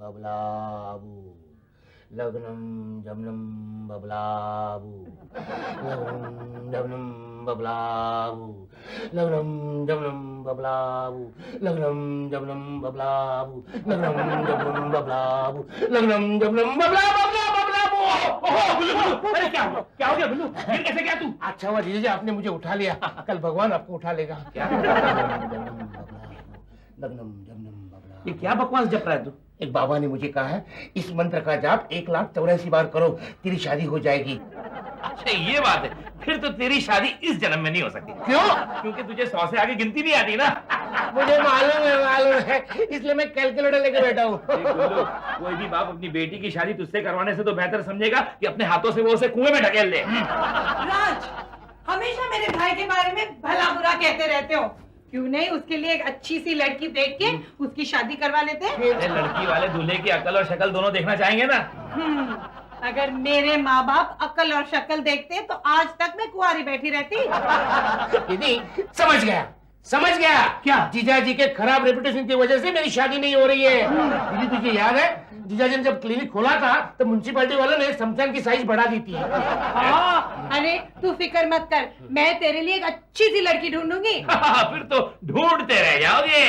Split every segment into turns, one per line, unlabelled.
बबलाबू, लग्नम जमनम बबलाबू, लग्नम जमनम बबलाबू, लग्नम जमनम बबलाबू, लग्नम जमनम बबलाबू, लग्नम जमनम बबलाबू, लग्नम जमनम बबलाबू।
अरे क्या हो गया बिल्लू? फिर कैसे क्या तू?
अच्छा हुआ जीजा जी आपने मुझे उठा लिया, कल भगवान आपको उठा लेगा।
क्या?
लग्नम जमनम बबलाबू।
ये क्या बकवास जप रहा है तू?
एक बाबा ने मुझे कहा है इस मंत्र का जाप 1,84 बार करो, तेरी शादी हो जाएगी।
अच्छा ये बात है, फिर तो तेरी शादी इस जन्म में नहीं हो सकती।
क्यों?
क्योंकि तुझे 100 से आगे गिनती नहीं आती ना।
मुझे मालूम है, इसलिए मैं कैलकुलेटर लेके बैठा हूँ।
कोई भी बाप अपनी बेटी की शादी तुझसे करवाने से तो बेहतर समझेगा कि अपने हाथों से वो उसे कुएं में ढकेल दे।
राज, हमेशा मेरे भाई के बारे में भला बुरा कहते रहते हो, क्यों नहीं उसके लिए एक अच्छी सी लड़की देख के उसकी शादी करवा लेते हैं?
लड़की वाले दूल्हे की अकल और शक्ल दोनों देखना चाहेंगे ना।
अगर मेरे माँ बाप अकल और शक्ल देखते तो आज तक मैं कुंवारी बैठी रहती।
दीदी समझ गया क्या? जीजा जी के खराब रेपुटेशन की वजह से मेरी शादी नहीं हो रही है। दीदी तुझे याद है जीजा जी ने जब क्लिनिक खोला था तो म्युनिसिपैलिटी वालों ने शमशान की साइज बढ़ा दी थी।
अरे तू फिक्र मत कर, मैं तेरे लिए एक अच्छी सी लड़की ढूंढूंगी।
फिर तो ढूंढते रह जाओगे।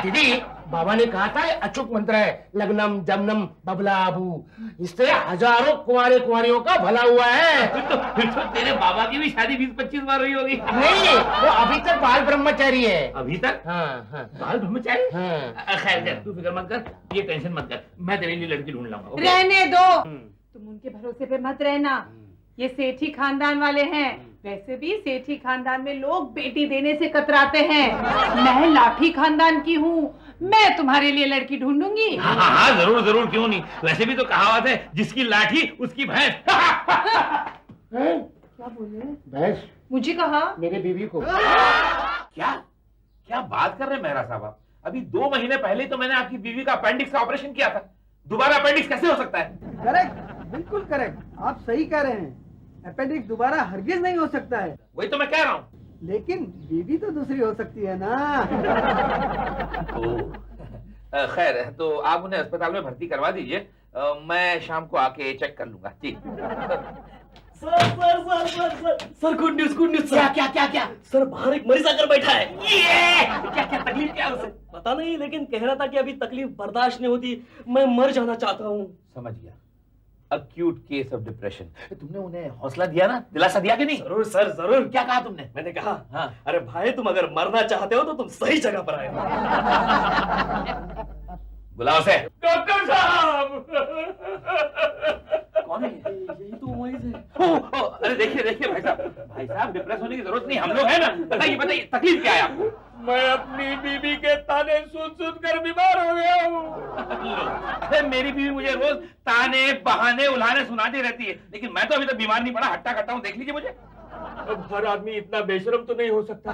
दीदी बाबा ने कहा था अचूक मंत्र है, लग्नम जमनम बबलाबू, इससे हजारों कुंवारे कुंवारियों का भला हुआ है।
फिर तो तेरे बाबा की भी शादी 20-25 बार हुई होगी।
नहीं, वो अभी तक बाल ब्रह्मचारी है।
अभी तक?
हाँ।
बाल ब्रह्मचारी?
हाँ।
खैर तू फिक्र मत कर, ये टेंशन मत कर, मैं तेरे लिए लड़की ढूंढ लाऊंगा।
रहने दो, तुम उनके भरोसे पे मत रहना, ये सेठी खानदान वाले हैं। वैसे भी सेठी खानदान में लोग बेटी देने से कतराते हैं। मैं लाठी खानदान की हूँ, मैं तुम्हारे लिए लड़की ढूंढूंगी।
हाँ जरूर, क्यों नहीं। वैसे भी तो कहावत है, जिसकी लाठी उसकी भैंस।
क्या बोले?
भैंस?
मुझे कहा?
मेरे बीवी को।
क्या बात कर रहे मेहरा साहब? अभी 2 महीने पहले तो मैंने आपकी बीवी का अपेंडिक्स का ऑपरेशन किया था, दोबारा अपेंडिक्स कैसे हो सकता है?
करेक्ट, बिल्कुल करेक्ट, आप सही कह रहे हैं। अपेंडिक्स दोबारा हरगिज नहीं हो सकता है।
वही तो मैं कह रहा हूँ।
लेकिन बीवी तो दूसरी हो सकती है ना।
खैर तो आप उन्हें अस्पताल में भर्ती करवा दीजिए, मैं शाम को आके चेक कर लूंगा। जी।
Sir good news sir.
क्या?
सर बाहर एक मरीज आकर बैठा है।
क्या तकलीफ क्या है उसे?
पता नहीं, लेकिन कह रहा था कि अभी तकलीफ बर्दाश्त नहीं होती, मैं मर जाना चाहता हूँ।
समझ गया, अक्यूट केस ऑफ डिप्रेशन। तुमने उन्हें हौसला दिया ना, दिलासा दिया कि नहीं?
जरूर सर जरूर।
क्या कहा तुमने?
मैंने कहा
हाँ।
अरे भाई तुम अगर मरना चाहते हो तो तुम सही जगह पर आए हो।
बुलाओ से।
डॉक्टर साहब।
कौन है?
यही तो मरीज है।
अरे देखिए भाई साहब डिप्रेस होने की जरूरत नहीं, हम लोग हैं ना। बताइए तकलीफ क्या है आपको?
मैं अपनी बीवी के ताने सुन कर बीमार हो गया हूँ।
अरे मेरी बीवी मुझे रोज ताने बहाने उल्हाने सुनाती रहती है, लेकिन मैं तो अभी तक बीमार नहीं पड़ा, हट्टा कट्टा हूँ। देख लीजिए मुझे।
अब हर आदमी इतना बेशरम तो नहीं हो सकता।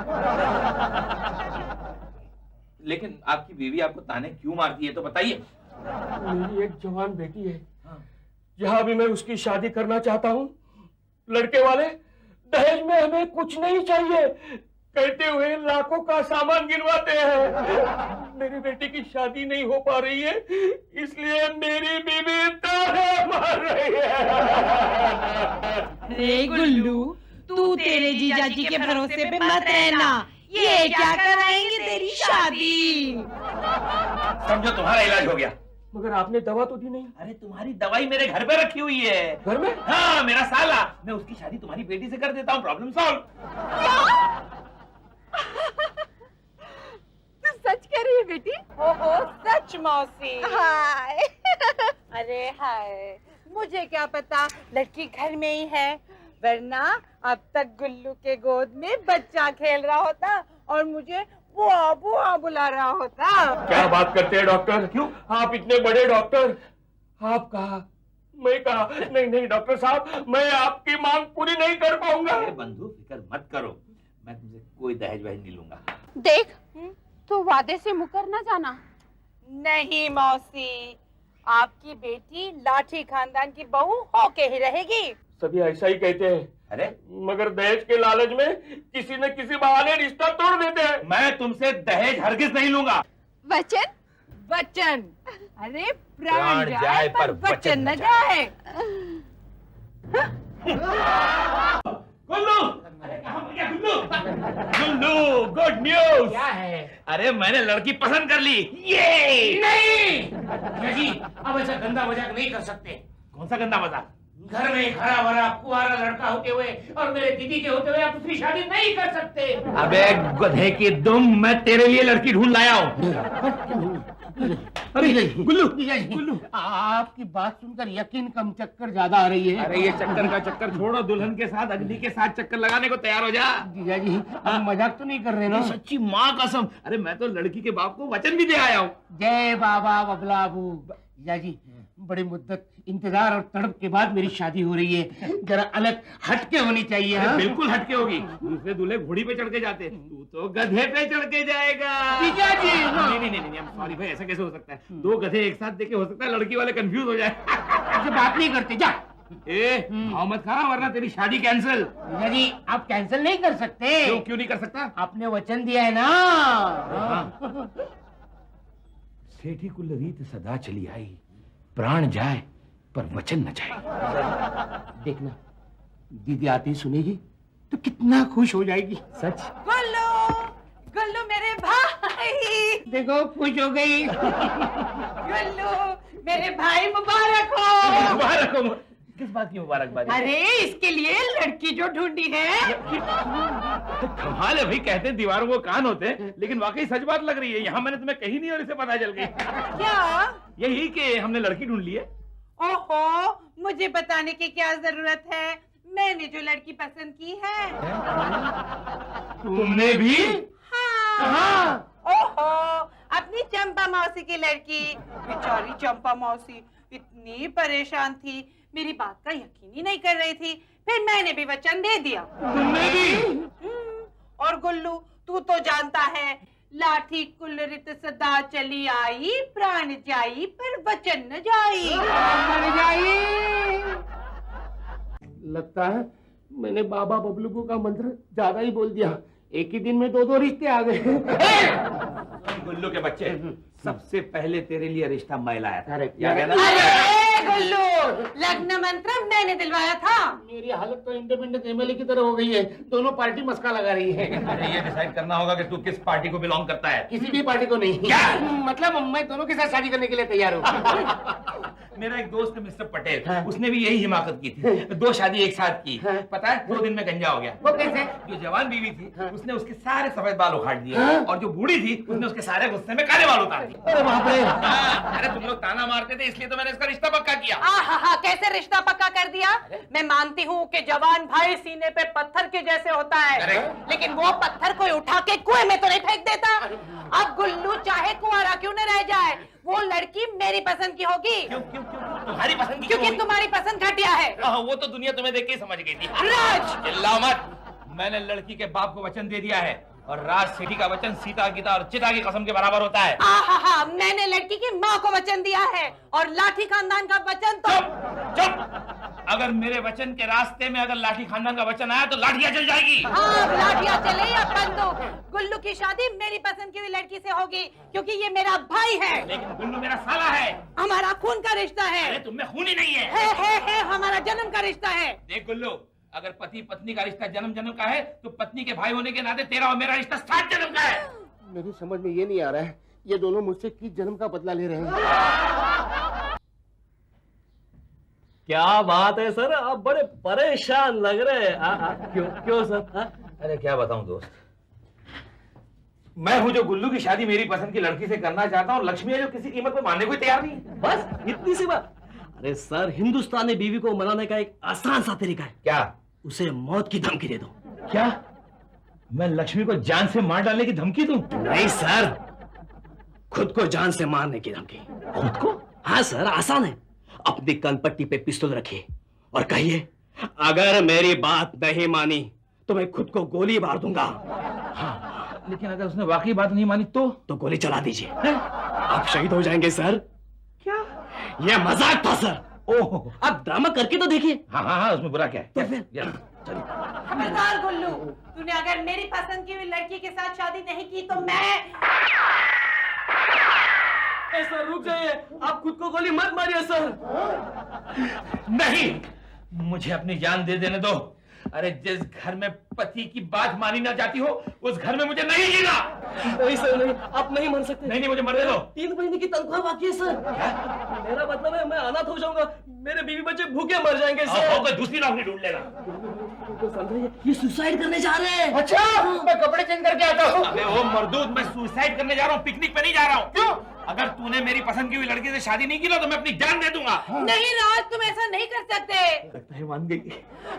लेकिन आपकी बीवी आपको ताने क्यों मारती है तो बताइए।
मेरी एक जवान बेटी है, जहाँ भी मैं उसकी शादी करना चाहता हूँ, लड़के वाले दहेज में हमें कुछ नहीं चाहिए कहते हुए लाखों का सामान गिनवाते हैं। मेरी बेटी की शादी नहीं हो पा रही है, इसलिए मेरी बीवी ताने मार रही है।
रे गुल्लू, तू तेरे जीजा जी के भरोसे पे मत रहना, ये क्या कराएंगे तेरी शादी।
समझो तुम्हारा इलाज हो गया।
मगर आपने दवा तो दी नहीं।
अरे तुम्हारी दवाई मेरे घर पे रखी हुई है।
घर में?
हाँ, मेरा साला, मैं उसकी शादी तुम्हारी बेटी से कर देता हूँ, प्रॉब्लम सॉल्व।
तू सच कह रही है बेटी? ओहो सच मौसी। हाय। अरे हाय, मुझे क्या पता लड़की घर में ही है, वरना अब तक गुल्लू के गोद में बच्चा खेल रहा होता और मुझे बुआ बुआ बुला रहा होता।
क्या बात करते हैं डॉक्टर? क्यों? आप इतने बड़े डॉक्टर, आप कहा, मैं कहा। नहीं डॉक्टर साहब, मैं आपकी मांग पूरी नहीं कर पाऊंगा।
बंधु फिक्र मत करो, मैं तुमसे कोई दहेज वहेज नहीं लूंगा।
देख, तो वादे से मुकर ना जाना।
नहीं मौसी, आपकी बेटी लाठी खानदान की बहू होके ही रहेगी।
सभी ऐसा ही कहते हैं।
अरे
मगर दहेज के लालच में किसी न किसी बहाने रिश्ता तोड़ देते हैं।
मैं तुमसे दहेज हरगिज नहीं लूंगा।
वचन?
वचन। अरे
प्राण जाए पर वचन न
जाए।
गुल्लू, अरे कहाँ पर गया गुल्लू? गुल्लू, गुड न्यूज।
क्या है?
अरे मैंने लड़की पसंद कर ली। ये
नहीं जी, अब ऐसा गंदा मजाक नहीं कर सकते।
कौन सा गंदा मजाक?
घर में हरा भरा कुंवारा लड़का होते हुए और मेरे दीदी के होते हुए आप दूसरी शादी नहीं कर सकते।
अबे गधे की दुम, मैं तेरे लिए लड़की ढूंढ लाया हूँ।
अरे गुल्लू, गुल्लू, आपकी बात सुनकर यकीन कम चक्कर ज्यादा आ रही है।
अरे ये चक्कर का चक्कर छोड़ो, दुल्हन के साथ अग्नि के साथ चक्कर लगाने को तैयार हो जा।
जीजा जी, आप मजाक तो नहीं कर रहे ना?
सच्ची माँ कसम, अरे मैं तो लड़की के बाप को वचन भी दे आया हूँ।
जय बाबा बबलाबू। जीजा जी, बड़ी मुद्दत इंतजार और तड़प के बाद मेरी शादी हो रही है, जरा अलग हटके होनी चाहिए।
अरे
हाँ?
बिल्कुल हटके होगी। दूसरे दूल्हे घोड़ी पे चढ़ के जाते, तू तो गधे पे चढ़ के जाएगा।
जीजा जी,
नहीं नहीं नहीं नहीं, सॉरी भाई, ऐसा कैसे हो सकता है? दो गधे एक साथ देखे, हो सकता है लड़की वाले कंफ्यूज हो जाए।
ऐसे बात नहीं करते। जा
भाव मत खा, वरना तेरी शादी कैंसिल।
जीजा जी, आप कैंसिल नहीं कर सकते।
क्यों नहीं कर सकता?
आपने वचन दिया है ना।
सेठी कुल रीत सदा चली आई, प्राण जाए पर वचन न जाए।
देखना, दीदी आती सुनेगी तो कितना खुश हो जाएगी।
सच?
गुल्लू, गुल्लू मेरे भाई।
देखो खुश हो गई।
गुल्लू मेरे भाई, मुबारक हो।
मुबारक हो। किस बात की मुबारकबादी?
अरे इसके लिए लड़की जो ढूंढी है।
कमाल है भाई, कहते हैं दीवारों को कान होते हैं, लेकिन वाकई सच बात लग रही है। यहाँ मैंने तुम्हें कही नहीं और इसे पता चल गई।
क्या?
यही कि हमने लड़की ढूंढ ली है।
ओहो, मुझे बताने की क्या जरूरत है? मैंने जो लड़की पसंद की है।
तुमने भी?
हाँ। ओहो, अपनी चंपा मौसी की लड़की। बेचारी चंपा मौसी इतनी परेशान थी, मेरी बात का यकीन ही नहीं कर रही थी। फिर मैंने भी वचन दे दिया।
तुमने भी?
और गुल्लू, तू तो जानता है, लाठी कुलरित सदा चली आई, प्राण जाई पर वचन न जाई।
मर जाई। लगता है मैंने बाबा बबलू का मंत्र ज्यादा ही बोल दिया। एक ही दिन में दो रिश्ते आ गए।
गुल्लू के बच्चे, सबसे पहले तेरे लिए रिश्ता मैं लाया था।
अरे,
क्या कहना?
अरे गुल्लू, लग्न मंत्र मैंने दिलवाया था।
मेरी हालत तो इंडिपेंडेंट एमएलए की तरह हो गई है। दोनों पार्टी मस्का लगा रही है।
अरे ये डिसाइड करना होगा कि तू किस पार्टी को बिलोंग करता है।
किसी भी पार्टी को नहीं।
क्या?
मतलब मैं दोनों के साथ शादी करने के लिए तैयार हूँ।
मेरा एक दोस्त है मिस्टर पटेल,
हाँ।
उसने भी यही हिमाकत की थी। 2 शादी एक साथ की।
हाँ।
पता है, 2 दिन में गंजा हो गया।
वो कैसे?
जो जवान बीवी थी,
हाँ।
उसने उसके सारे सफेद बाल उखाड़ दिए।
हाँ।
और जो बूढ़ी थी, उसने उसके सारे गुस्से में काले बाल उतार दिए।
अरे बाप रे।
हाँ, अरे तुम लोग ताना मारते थे, इसलिए तो मैंने इसका रिश्ता पक्का किया।
आहा, कैसे रिश्ता पक्का कर दिया? मैं मानती हूँ कि जवान भाई सीने पे पत्थर के जैसे होता है,
Correct.
लेकिन वो पत्थर कोई उठा के कुएं में तो नहीं फेंक देता। अब गुल्लू चाहे कुंवारा क्यों न रह जाए, वो लड़की मेरी पसंद की होगी।
क्यों क्यों क्यों तुम्हारी पसंद की
क्योंकि
क्यों हुई?
तुम्हारी पसंद घटिया है।
हाँ, वो तो दुनिया तुम्हें देख के ही समझ गई थी।
राज!
चिल्लाओ मत। मैंने लड़की के बाप को वचन दे दिया है, और राज सेठी का वचन सीता गीता और चिता की कसम के बराबर होता है।
आहा, मैंने लड़की की माँ को वचन दिया है, और लाठी खानदान का वचन तो।
चुप! अगर मेरे वचन के रास्ते में अगर लाठी खानदान का वचन आया तो लाठियां चल जाएगी।
हाँ, लाठियां चले या बंदूक, गुल्लू की शादी मेरी पसंद की हुई लड़की से होगी, क्योंकि ये मेरा भाई है।
लेकिन गुल्लू मेरा साला है।
हमारा खून का रिश्ता
अरे
है।
तुम में खून ही नहीं है।
है, हमारा जन्म का रिश्ता है।
देख गुल्लू, अगर पति पत्नी का रिश्ता जन्म जन्म का है, तो पत्नी के भाई होने के नाते तेरा और मेरा रिश्ता 7 जन्म का है।
मेरी समझ में ये नहीं आ रहा है, ये दोनों मुझसे किस जन्म का बदला ले रहे हैं।
क्या बात है सर, आप बड़े परेशान लग रहे हैं। क्यों क्यों सर?
अरे क्या बताऊं दोस्त, मैं हूं जो गुल्लू की शादी मेरी पसंद की लड़की से करना चाहता हूं, लक्ष्मी है जो किसी कीमत पर मानने को तैयार नहीं है।
बस इतनी सी बात? अरे सर, हिंदुस्तानी बीवी को मनाने का एक आसान सा तरीका है।
क्या?
उसे मौत की धमकी दे दो।
क्या? मैं लक्ष्मी को जान से मार डालने की धमकी दूं?
नहीं सर, खुद को जान से मारने की धमकी।
खुद को?
हाँ सर, आसान है। अपनी कनपट्टी पे पिस्तौल रखिए और कहिए, अगर मेरी बात नहीं मानी तो मैं खुद को गोली मार दूंगा।
हाँ, लेकिन अगर उसने वाकई बात नहीं मानी तो
गोली चला दीजिए। आप शहीद हो जाएंगे सर।
क्या?
यह मजाक था सर।
ओह,
आप ड्रामा करके तो देखिए।
हाँ, उसमें बुरा क्या है?
तो फिर?
चलिए।
खबरदार गुल्लू, तूने अगर मेरी पसंद की हुई लड़की के साथ शादी नहीं की तो मैं
जाइए सर, रुक जाइए, आप खुद को गोली मत मारिए सर।
नहीं, मुझे अपनी जान दे देने दो। अरे जिस घर में पति की बात मानी ना जाती हो, उस घर में मुझे नहीं जीना।
नहीं सर नहीं, आप नहीं मान सकते।
नहीं, मुझे मरने दो।
3 महीने की तनख्वाह बाकी है सर। मेरा मतलब है मैं अनाथ हो जाऊंगा, मेरे बीवी बच्चे भूखे मर जाएंगे सर।
कोई दूसरी नौकरी ढूंढ लेना।
समझिए, ये सुसाइड करने जा रहे हैं।
अच्छा, मैं कपड़े चेंज करके आता हूँ।
अबे ओ मर्दूद, मैं सुसाइड करने जा रहा हूँ, पिकनिक पे नहीं जा रहा हूँ। क्यों? अगर तूने मेरी पसंद की हुई लड़की से शादी नहीं की ना, तो मैं अपनी जान दे दूंगा।
नहीं राज, तुम ऐसा नहीं कर सकते।
लगता है मान गई।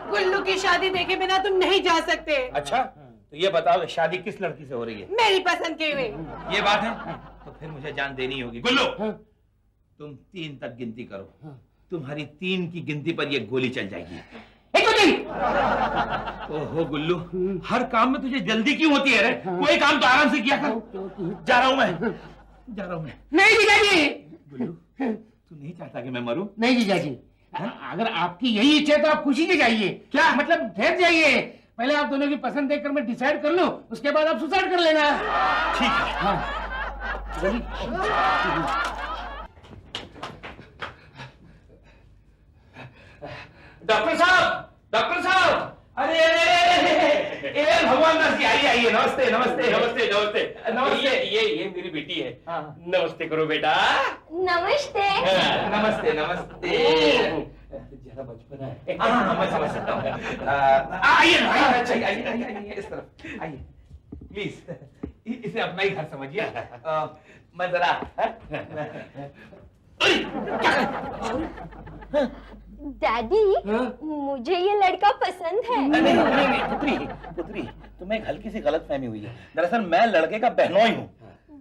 गुल्लू की शादी देखे बिना तुम नहीं जा सकते।
अच्छा, तो ये बताओ शादी किस लड़की से हो रही है?
मेरी पसंद की हुई।
ये बात है, तो फिर मुझे जान देनी होगी। गुल्लू, तुम 3 तक गिनती करो। तुम्हारी 3 की गिनती पर ये गोली चल जाएगी। ओहो गुल्लू, हर काम में तुझे जल्दी क्यों होती है रे? कोई काम तो आराम से किया कर। जा रहा हूं मैं।
नहीं जीजाजी।
गुल्लू, तू नहीं चाहता कि मैं मरूं?
नहीं जीजाजी, अगर आपकी यही इच्छा है तो आप खुशी से जाइए। क्या मतलब, ठहर जाइए। पहले आप दोनों की पसंद देखकर मैं डिसाइड कर लूं, उसके बाद आप सुसाइड कर लेना।
ठीक है।
हाँ।
डॉक्टर साहब, अरे भगवान दास जी, आइए। नमस्ते।
ये मेरी बेटी है। नमस्ते करो बेटा।
नमस्ते।
नमस्ते।
जरा बचपना है।
हाँ, मैं समझ सकता हूँ। आइए, इस तरफ आइए प्लीज। इसे अपना ही घर समझिए। मैं जरा
डैडी, मुझे ये लड़का पसंद है।
नहीं, पुत्री, तुम्हें एक हल्की सी गलतफहमी हुई है। दरअसल मैं लड़के का बहनोई हूँ।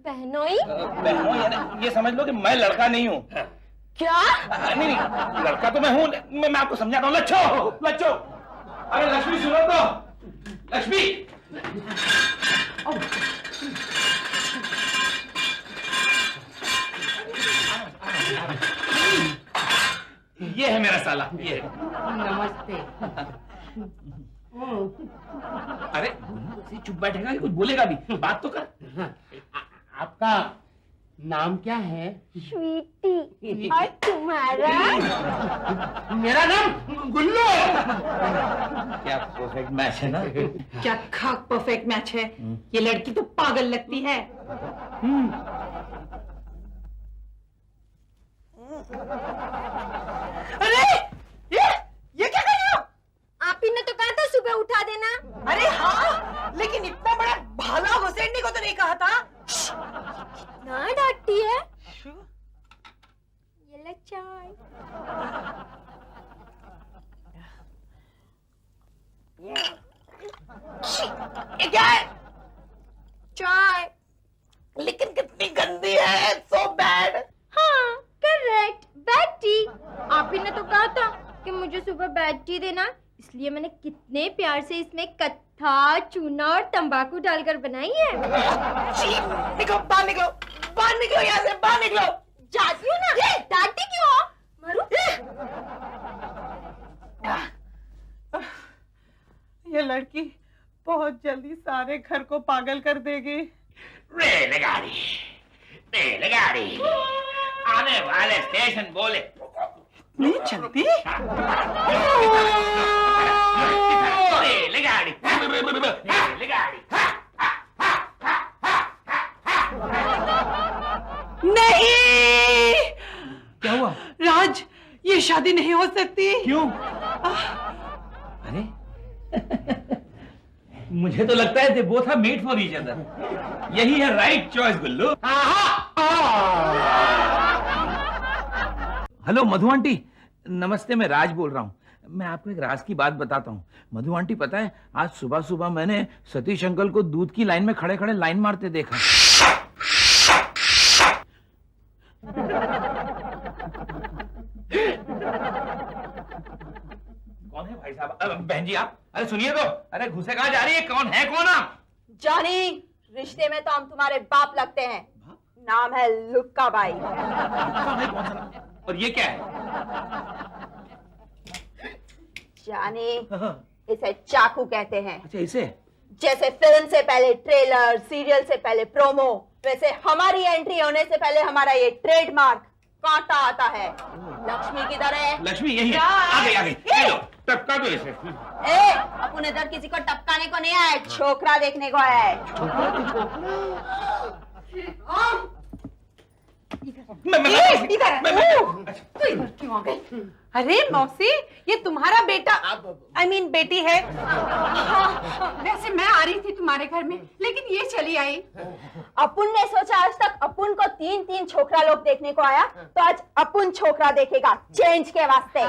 बहनोई?
बहनोई यानी ये समझ लो कि मैं लड़का नहीं हूँ।
क्या?
नहीं, लड़का तो मैं हूँ। मैं आपको समझाता हूँ। लच्छो, अरे लक्ष्मी सुनो तो। लक्ष्मी, ये है मेरा साला, ये।
नमस्ते।
अरे चुप बैठेगा कि कुछ बोलेगा भी? बात तो कर।
आपका नाम क्या है?
स्वीटी। और तुम्हारा?
मेरा नाम गुल्लू।
क्या परफेक्ट मैच है ना?
क्या खाक परफेक्ट मैच है। ये लड़की तो पागल लगती है। अरे ये क्या कर रहे हो?
आप ही ने तो कहा था सुबह उठा देना।
अरे हाँ, लेकिन इतना बड़ा भाला घुसेड़ने को तो नहीं कहा था।
ना डांटती है। ये ले चाय।
ये क्या है?
चाय।
लेकिन कितनी गंदी है। So bad.
हाँ, करेक्ट, बैड टी। आप ही ने तो कहा था कि मुझे सुबह बैड टी देना, इसलिए मैंने कितने प्यार से इसमें कत्था, चूना और तंबाकू डालकर बनाई है।
निकलो, बाहर निकलो यहाँ से, बाहर निकलो।
जाती हूँ ना। डांटती क्यों हो? मरू।
ये लड़की बहुत जल्दी सारे घर को पागल कर देगी।
रेलगाड़ी, आने वाले स्टेशन बोले।
नहीं चलती।
रेलगाड़ी।
नहीं।
क्या हुआ?
राज, ये शादी नहीं हो सकती।
क्यों? अरे मुझे तो लगता है they both are made for each other. यही है राइट चॉइस गुल्लू। हेलो मधु आंटी, नमस्ते। मैं राज बोल रहा हूँ। मैं आपको एक राज की बात बताता हूँ। मधु आंटी, पता है आज सुबह सुबह मैंने सतीश अंकल को दूध की लाइन में खड़े खड़े लाइन मारते देखा। कौन है भाई साहब? बहन जी आप, अरे सुनिए तो। अरे घुसे कहाँ जा रही है? कौन आप?
जॉनी, रिश्ते में तो हम तुम्हारे बाप लगते हैं। नाम है लुक्का बाई।
और ये क्या है?
जानी, इसे चाकू कहते हैं।
अच्छा इसे?
जैसे फिल्म से पहले ट्रेलर, सीरियल से पहले प्रोमो, वैसे हमारी एंट्री होने से पहले हमारा ये ट्रेडमार्क कांटा आता है। लक्ष्मी किधर है?
लक्ष्मी यही है, आ गई आ गई। ये लो, टपका दो इसे।
ए, अपन इधर किसी को टपकाने को नहीं आए, छोकरा देखने को आया है।
तो इधर क्यों आ गई? अरे मौसी, ये तुम्हारा बेटा I mean बेटी है।
वैसे मैं आ रही थी तुम्हारे घर में, लेकिन ये चली आई।
अपुन ने सोचा आज तक अपुन को 3-3 छोकरा लोग देखने को आया, तो आज अपुन छोकरा देखेगा चेंज के वास्ते।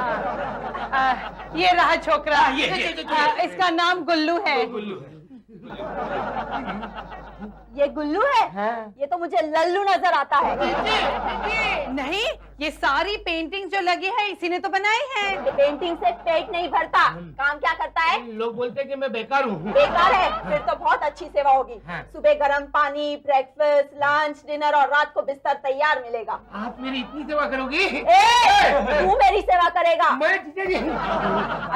ये रहा छोकरा।
ये।
इसका नाम गुल्लू है।
ये गुल्लू है? ये तो मुझे लल्लू नजर आता है।
नहीं, ये सारी पेंटिंग जो लगी है इसी ने तो बनाई है।
पेंटिंग से पेट नहीं भरता, काम क्या करता है?
लोग बोलते हैं कि मैं बेकार हूँ।
बेकार है? फिर तो बहुत अच्छी सेवा होगी। सुबह गर्म पानी, ब्रेकफास्ट, लंच, डिनर और रात को बिस्तर तैयार मिलेगा।
आप मेरी इतनी सेवा करोगी?
तू मेरी सेवा करेगा?
मैं जीजा जी।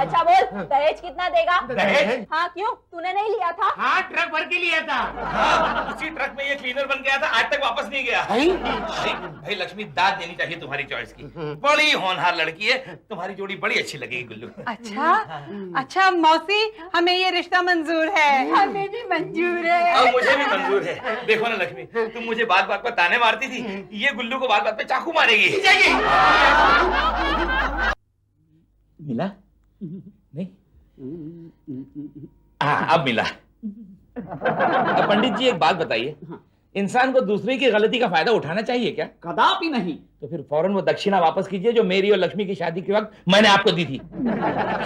अच्छा बोल, दहेज कितना देगा?
दहेज?
हाँ क्यों, तूने नहीं लिया था?
हाँ, ट्रक भर के लिया था।
हाँ, उसी ट्रक में ये क्लीनर बन गया था, आज तक वापस नहीं गया। भाई लक्ष्मी, दाद देनी चाहिए तुम्हारी चॉइस की। बड़ी होनहार लड़की है, तुम्हारी जोड़ी बड़ी अच्छी लगेगी गुल्लू।
अच्छा मौसी, हमें ये रिश्ता मंजूर है।
हमें भी मंजूर है।
और मुझे भी मंजूर है। देखो ना लक्ष्मी, तुम मुझे बात बात पर ताने मारती थी, ये गुल्लू को बात बात पे चाकू मारेगी। मिला नहीं? हाँ, अब मिला। अब पंडित जी एक बात बताइए, इंसान को दूसरे की गलती का फायदा उठाना चाहिए क्या?
कदापि नहीं।
तो फिर फौरन वो दक्षिणा वापस कीजिए जो मेरी और लक्ष्मी की शादी के वक्त मैंने आपको दी थी।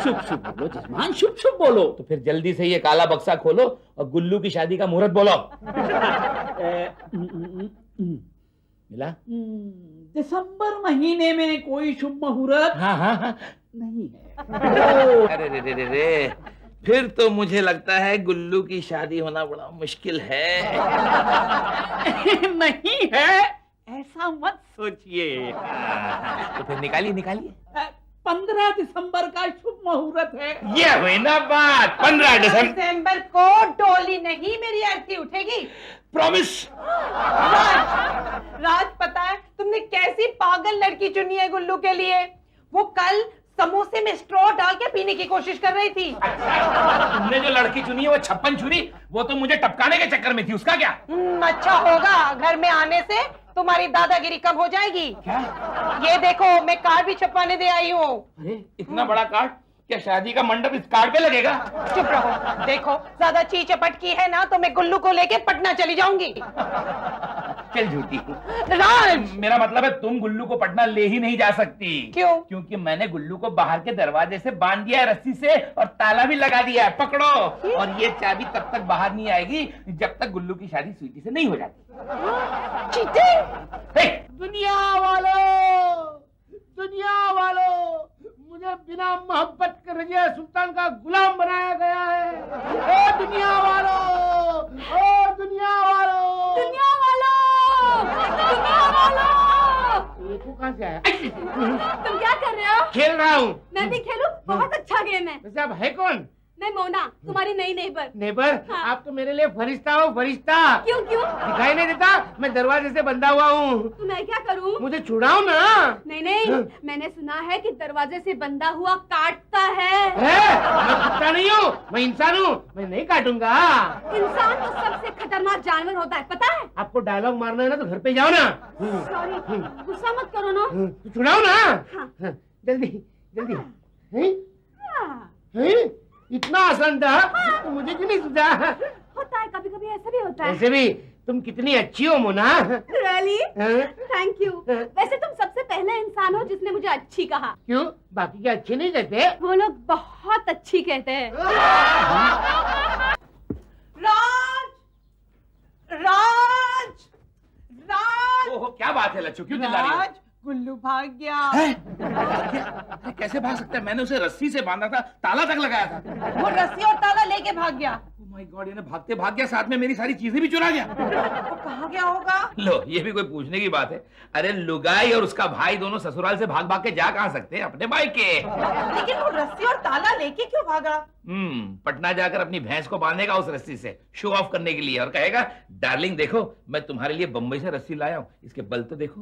शुभ शुभ बोलो जजमान, शुभ शुभ बोलो।
तो फिर जल्दी से ये काला बक्सा खोलो और गुल्लू की शादी का मुहूर्त बोलो। मिला?
दिसंबर महीने में कोई शुभ मुहूर्त
हाँ हाँ हाँ।
नहीं है।
अरे रे रे रे रे, फिर तो मुझे लगता है गुल्लू की शादी होना बड़ा मुश्किल है।
नहीं है, ऐसा मत सोचिए।
तो फिर निकालिए निकालिए।
15 दिसंबर का शुभ मुहूर्त है।
ये हुई ना बात, 15
दिसंबर को डोली नहीं मेरी अर्थी उठेगी।
प्रॉमिस।
राज, पता है तुमने कैसी पागल लड़की चुनी है गुल्लू के लिए? वो कल समोसे में स्ट्रॉ डाल के पीने की कोशिश कर रही थी।
तुमने जो लड़की चुनी है वो 56 छुरी, वो तो मुझे टपकाने के चक्कर में थी, उसका क्या?
अच्छा होगा, घर में आने से तुम्हारी दादागिरी कम हो जाएगी।
क्या?
ये देखो, मैं कार्ड भी छपवाने दे आई हूँ।
अरे इतना बड़ा कार्ड, क्या शादी का मंडप इस कार्ड पे लगेगा?
चुप रहो। देखो, ज्यादा ची चपट की है ना तो मैं गुल्लू को लेके पटना चली जाऊंगी।
चल झूठी।
राज,
मेरा मतलब है तुम गुल्लू को पटना ले ही नहीं जा सकती।
क्यों?
क्योंकि मैंने गुल्लू को बाहर के दरवाजे से बांध दिया है रस्सी से और ताला भी लगा दिया है, पकड़ो। और ये चाबी तब तक बाहर नहीं आएगी जब तक गुल्लू की शादी स्वीटी से नहीं हो जाती।
चीटिंग!
दुनिया वालों, मुझे बिना मोहब्बत के रजिया सुल्तान का गुलाम बनाया गया है। ओ दुनिया वालों, ओ दुनिया वालों,
दुनिया वालों, दुनिया वालों।
ये तू कहाँ से आया?
तुम क्या कर रहे हो?
खेल रहा हूँ।
मैं भी खेलूं? बहुत अच्छा गेम है।
वैसे आप है कौन?
मैं मोना, तुम्हारी नई नेबर।
नेबर?
हाँ।
आप तो मेरे लिए फरिश्ता हो, फरिश्ता।
क्यों क्यों?
दिखाई नहीं देता? मैं दरवाजे से बंधा हुआ हूँ।
तो मैं क्या करूं?
मुझे छुड़ाओ ना।
नहीं नहीं, मैंने सुना है कि दरवाजे से बंधा हुआ काटता है।
मैं कुत्ता नहीं हूँ, मैं इंसान हूँ, मैं नहीं काटूंगा।
इंसान तो सबसे खतरनाक जानवर होता है, पता है?
आपको डायलॉग मारना है ना तो घर पे जाओ ना।
सॉरी, गुस्सा मत करो ना।
तो छुड़ाओ ना।
हाँ।
जल्दी जल्दी। हैं?
हाँ।
हैं? इतना आसान था तो मुझे क्यों नहीं सुझा?
होता है, कभी कभी ऐसा भी होता है।
ऐसे भी तुम कितनी अच्छी हो मोना।
रियली?
हाँ?
Thank you. वैसे तुम सबसे पहला इंसान हो जिसने मुझे अच्छी कहा।
क्यों, बाकी के अच्छे नहीं कहते?
वो लोग बहुत अच्छी कहते हैं।
राज! राज! राज!
ओहो, क्या बात है लच्छू, क्यों चिल्ला रही है?
राज, गुल्लू भाग गया।
कैसे भाग सकता है? मैंने उसे रस्सी से बांधा था, ताला तक लगाया था।
वो रस्सी और ताला लेके भाग गया।
माय गॉड, ये भागते भाग गया, साथ में मेरी सारी चीजें भी चुरा गया।
वो कहाँ गया होगा?
लो, ये भी कोई पूछने की बात है? अरे लुगाई और उसका भाई दोनों ससुराल से भाग भाग के जा कहाँ सकते हैं? अपने भाई के।
लेकिन वो रस्सी और ताला लेके क्यों भागा?
पटना जाकर अपनी भैंस को बांधेगा उस रस्सी से, शो ऑफ करने के लिए, और कहेगा डार्लिंग देखो मैं तुम्हारे लिए बंबई से रस्सी लाया हूँ, इसके बल तो देखो।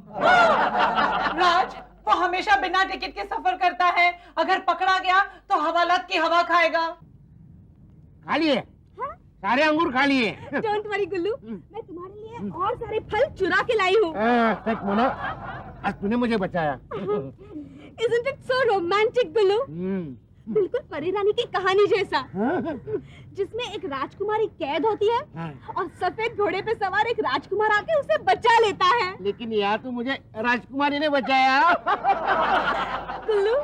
राज, वो हमेशा बिना टिकट के सफर करता है, अगर पकड़ा गया तो हवालात की हवा खाएगा।
खा लिए? सारे अंगूर खा लिए?
डोंट वरी गुल्लू, मैं तुम्हारे लिए और सारे फल चुरा के लाई हूँ।
सच मोना, आज तूने मुझे बचाया।
Isn't it so romantic, गुल्लू? बिल्कुल परी रानी की कहानी जैसा, जिसमें एक राजकुमारी कैद होती है और सफेद घोड़े पे सवार एक राजकुमार आके उसे बचा लेता है।
लेकिन यहाँ तो मुझे राजकुमारी ने बचाया।
गुल्लू,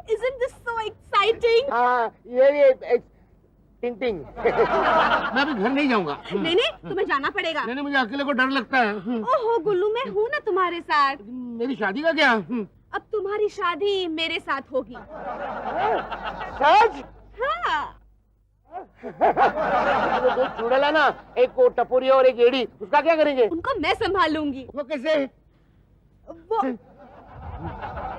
isn't this so exciting?
ये टिंग टिंग। मैं अभी घर नहीं जाऊंगा।
नहीं नहीं, तुम्हें जाना पड़ेगा।
नहीं, मुझे अकेले को डर लगता है।
ओहो गुल्लू, मैं हूँ ना तुम्हारे साथ।
मेरी शादी का क्या?
अब तुम्हारी शादी मेरे साथ होगी।
सच?
हाँ।
दो चूड़ेला ना, एक को टपोरी और एक एड़ी, उसका क्या करेंगे?
उनको मैं संभाल लूंगी।
वो कैसे?
वो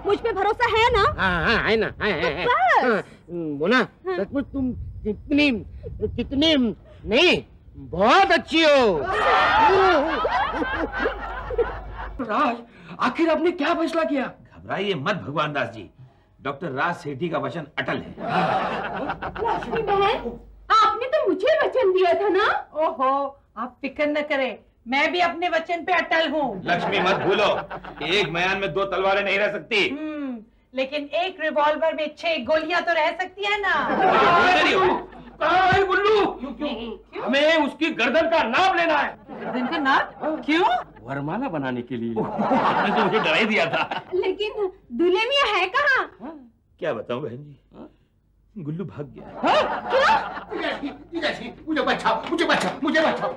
मुझ पे भरोसा है ना?
हाँ है ना, है।
बस।
मोना, सचमुच तुम कितनी नहीं, बहुत अच्छी हो।
राज, आखिर आपने क्या फैसला किया?
घबराइए मत भगवान दास जी, डॉक्टर राज सेठी का वचन अटल है।
लक्ष्मी बहन, आपने तो मुझे वचन दिया था ना?
ओहो, आप फिक्र न करें, मैं भी अपने वचन पे अटल हूँ।
लक्ष्मी मत भूलो, एक म्यान में दो तलवारें नहीं रह सकती।
लेकिन एक रिवॉल्वर में 6 गोलियां तो रह सकती है ना।
कहाँ है गुल्लू? हमें उसकी गर्दन का नाप लेना है।
गर्दन का नाप? क्यों?
वरमाला बनाने के लिए।
आपने तो मुझे डरा ही दिया था।
लेकिन दूल्हे मियां है कहाँ?
क्या बताऊं बहन जी, गुल्लू भाग गया।
मुझे बचाओ, मुझे बचाओ, मुझे बचाओ।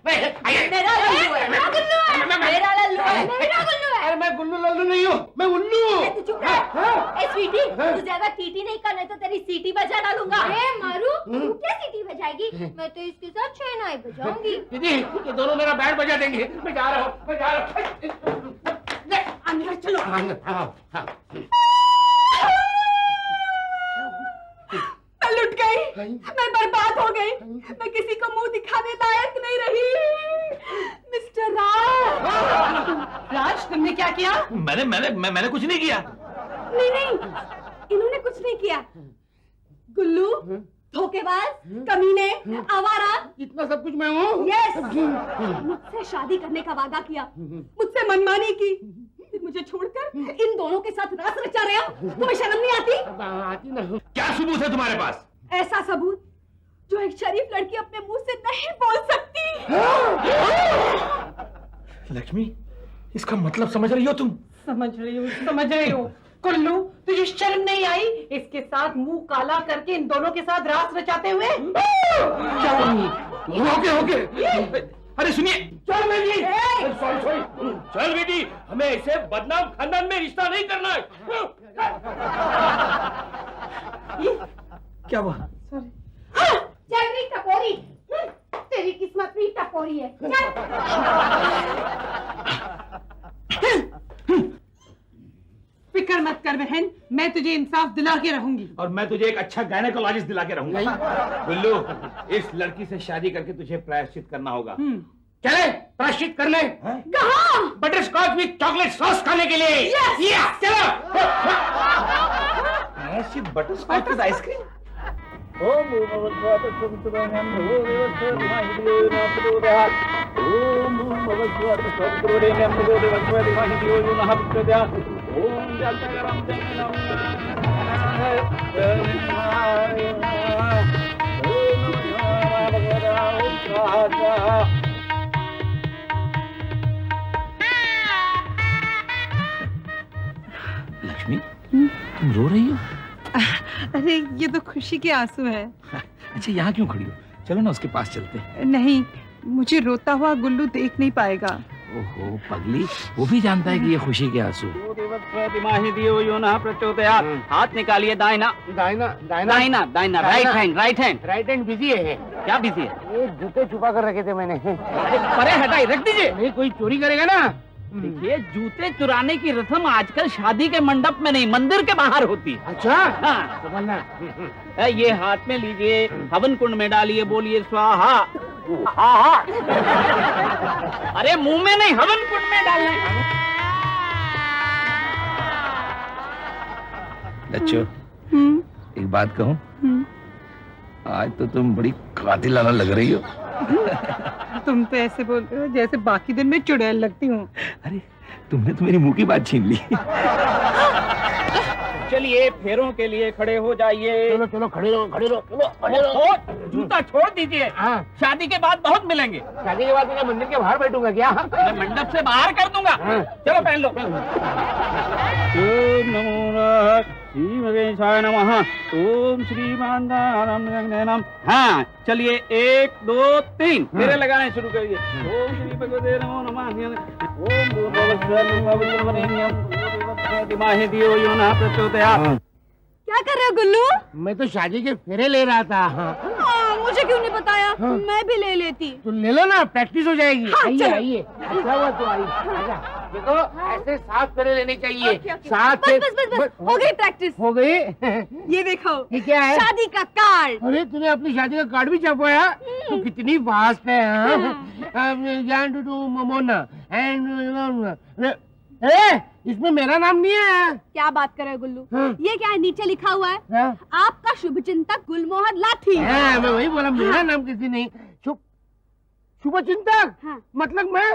मेरा लल्लू है। मेरा लल्लू है। मेरा गुल्लू है।
अरे मैं गुल्लू लल्लू नहीं हूँ, मैं उल्लू।
तू चुप रह। ए स्वीटी, तू ज्यादा टीटी नहीं करना तो तेरी सीटी बजा डालूंगा।
अरे मारू, तू क्या सीटी बजाएगी? मैं तो इसके साथ शहनाई बजाऊंगी।
दीदी, ये दोनों मेरा बैंड बजा देंगे। मैं जा रहा हूँ, मैं जा रहा हूँ।
अंदर चलो।
हाँ।
मैं लुट गई, मैं बर्बाद हो गई, मैं किसी को मुंह दिखाने लायक नहीं रही। मिस्टर राज।
राज, तुमने क्या किया?
मैंने कुछ नहीं किया।
नहीं, इन्होंने कुछ नहीं किया। गुल्लू, धोखेबाज, कमीने, आवारा,
इतना सब कुछ मैं हूँ?
यस। मुझसे शादी करने का वादा किया, मुझसे मनमानी की, फिर मुझे छोड़कर इन दोनों के साथ रास रचा रहे हो। तुम्हें शर्म नहीं आती?
आती ना।
क्या सबूत है तुम्हारे पास?
ऐसा सबूत जो एक शरीफ लड़की अपने मुंह से नहीं बोल सकती।
लक्ष्मी, इसका मतलब समझ रही हो तुम?
समझ रही हूँ। कुल्लू, तुझे शर्म नहीं आई इसके साथ मुंह काला करके इन दोनों के साथ रास रचाते हुए?
ओके।
अरे सुनिए,
चल बेटी, चल बेटी, हमें ऐसे बदनाम खानदान में रिश्ता नहीं करना है। क्या हुआ?
चल रही टपोरी, तेरी किस्मत भी टपोरी है।
फिक्र मत कर बहन, मैं तुझे इंसाफ दिला के रहूंगी।
और मैं तुझे एक अच्छा गायनेकोलॉजिस्ट दिला के रहूंगा। गुल्लू, इस लड़की से शादी करके तुझे प्रायश्चित करना होगा।
चले प्रायश्चित कर ले।
कहाँ?
Butterscotch with chocolate sauce खाने के लिए। चलो।
प्रायश्चित butterscotch with ice cream? Lakshmi, तुम रो रही हो?
अरे ये तो खुशी के आंसू है।
अच्छा, यहाँ क्यों खड़ी हो? चलो ना उसके पास चलते हैं।
नहीं, मुझे रोता हुआ गुल्लू देख नहीं पाएगा।
ओहो पगली, वो भी जानता है कि ये खुशी के आंसू।
हाथ निकालिए, दाहिना
दाहिना दाहिना
दाहिना दाहिना, right hand right hand.
Right hand busy है।
क्या बिजी है?
ये जूते छुपा कर रखे थे मैंने।
परे हटाई, रख दीजिए।
नहीं कोई चोरी करेगा ना।
देखिए, जूते चुराने की रस्म आजकल शादी के मंडप में नहीं, मंदिर के बाहर होती है।
अच्छा
हाँ।
समझना।
ये हाथ में लीजिए, हवन कुंड में डालिए, बोलिए स्वाहा। अरे मुंह में नहीं, हवन कुंड में डालना है।
बच्चों, एक बात कहूँ, आज तो तुम बड़ी कातिलाना लग रही हो।
तुम तो ऐसे बोलते हो जैसे बाकी दिन में चुड़ैल लगती हूँ।
अरे तुमने तो मेरी मुंह की बात छीन ली।
चलिए, फेरों के लिए खड़े हो जाइए।
चलो चलो खड़े रहो खड़े रहो चलो खड़े रहो।
जूता छोड़ दीजिए।
हाँ।
शादी के बाद बहुत मिलेंगे।
शादी के बाद मैं मंदिर के बाहर बैठूंगा क्या?
मैं मंडप से बाहर कर दूंगा।
हाँ।
चलो पहन लो। ओम नमो श्री वेंकटेशाय नमः। ओम श्रीमान नमः। हाँ, चलिए 1 2 3 फेरे लगाने शुरू करिए। ओम श्री भगवते नमो नमः। ओम
क्या कर रहे हो गुल्लू?
मैं तो शादी के फेरे ले रहा था।
मुझे क्यों नहीं बताया? मैं भी ले लेती।
तो ले लो ना, प्रैक्टिस हो जाएगी।
हाँ,
आइए
चलो।
आइए। अच्छा हुआ तो आई। आजा। देखो ऐसे 7 फेरे लेने चाहिए।
Okay, okay.
7
बस बस बस बस, हो गई प्रैक्टिस।
हो गई।
ये देखो,
ये क्या है?
शादी का कार्ड।
अरे तूने अपनी शादी का कार्ड भी छपवाया? तो कितनी फास्ट है। मोना एंड इसमें मेरा नाम नहीं है।
क्या बात कर रहे हो गुल्लू?
हाँ।
ये क्या है? नीचे लिखा हुआ है
हाँ।
आपका शुभ चिंतक गुलमोहर लाठी।
हाँ, मैं वही बोला, मेरा नाम किसी नहीं। शुभ चिंतक।
हाँ।
मतलब मैं